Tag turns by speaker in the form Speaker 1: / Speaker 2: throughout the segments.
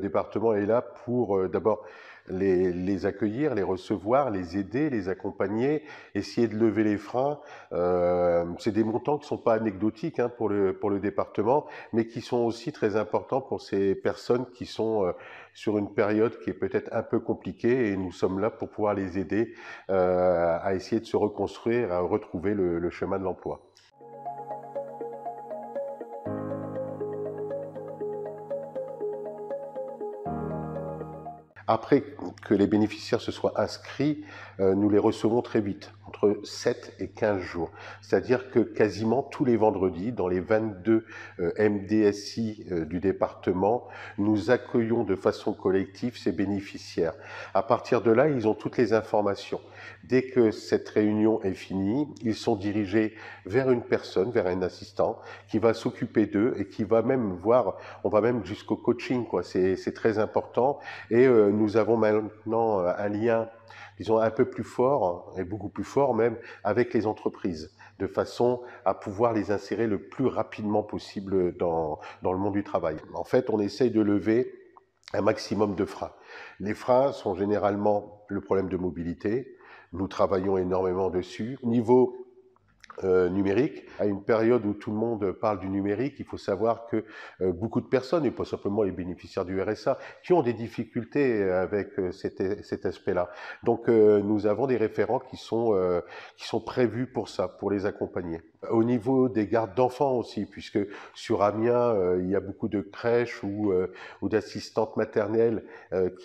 Speaker 1: département est là pour d'abord les accueillir, les recevoir, les aider, les accompagner, essayer de lever les freins. C'est des montants qui ne sont pas anecdotiques hein, pour le département, mais qui sont aussi très importants pour ces personnes qui sont sur une période qui est peut-être un peu compliquée, et nous sommes là pour pouvoir les aider à essayer de se reconstruire, à retrouver le chemin de l'emploi. Après que les bénéficiaires se soient inscrits, nous les recevons très vite, entre 7 et 15 jours. C'est-à-dire que quasiment tous les vendredis, dans les 22 MDSI du département, nous accueillons de façon collective ces bénéficiaires. À partir de là, ils ont toutes les informations. Dès que cette réunion est finie, ils sont dirigés vers une personne, vers un assistant, qui va s'occuper d'eux et qui va même voir, on va même jusqu'au coaching, quoi. C'est très important. Et nous avons maintenant un lien, disons, un peu plus fort, et beaucoup plus fort même, avec les entreprises, de façon à pouvoir les insérer le plus rapidement possible dans le monde du travail. En fait, on essaye de lever un maximum de freins. Les freins sont généralement le problème de mobilité. Nous travaillons énormément dessus. Niveau numérique, à une période où tout le monde parle du numérique, il faut savoir que beaucoup de personnes, et pas simplement les bénéficiaires du RSA, qui ont des difficultés avec cet aspect-là. Donc nous avons des référents qui sont prévus pour ça, pour les accompagner. Au niveau des gardes d'enfants aussi, puisque sur Amiens, il y a beaucoup de crèches ou d'assistantes maternelles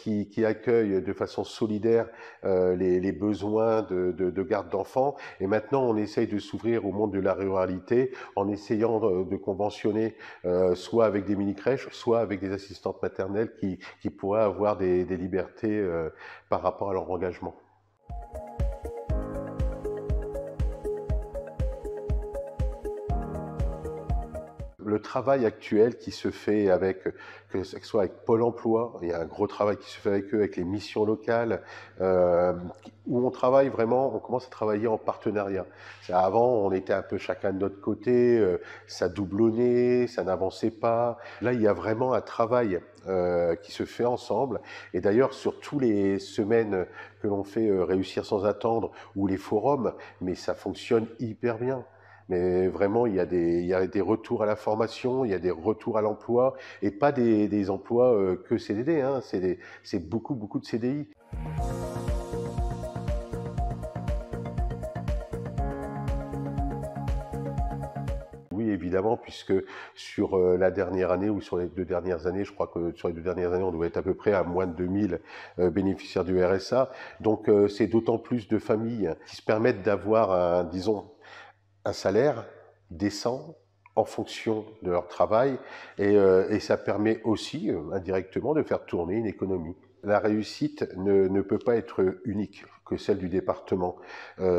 Speaker 1: qui accueillent de façon solidaire les besoins de garde d'enfants. Et maintenant, on essaye de s'ouvrir au monde de la ruralité en essayant de conventionner soit avec des mini-crèches, soit avec des assistantes maternelles qui pourraient avoir des libertés par rapport à leur engagement. Le travail actuel qui se fait que ce soit avec Pôle emploi, il y a un gros travail qui se fait avec eux, avec les missions locales, où on travaille vraiment, on commence à travailler en partenariat. Avant, on était un peu chacun de notre côté, ça doublonnait, ça n'avançait pas. Là, il y a vraiment un travail qui se fait ensemble. Et d'ailleurs, sur toutes les semaines que l'on fait Réussir sans attendre, ou les forums, mais ça fonctionne hyper bien. Mais vraiment, il y a des retours à la formation, il y a des retours à l'emploi, et pas des emplois que CDD, hein, c'est beaucoup de CDI. Oui, évidemment, puisque sur la dernière année ou sur les 2 dernières années, je crois que sur les 2 dernières années, on doit être à peu près à moins de 2000 bénéficiaires du RSA. Donc c'est d'autant plus de familles qui se permettent d'avoir, disons, un salaire décent en fonction de leur travail, et ça permet aussi indirectement de faire tourner une économie. La réussite ne peut pas être unique que celle du département.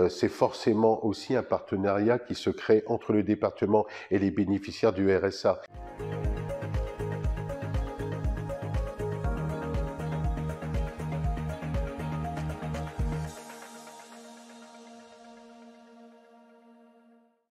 Speaker 1: C'est forcément aussi un partenariat qui se crée entre le département et les bénéficiaires du RSA.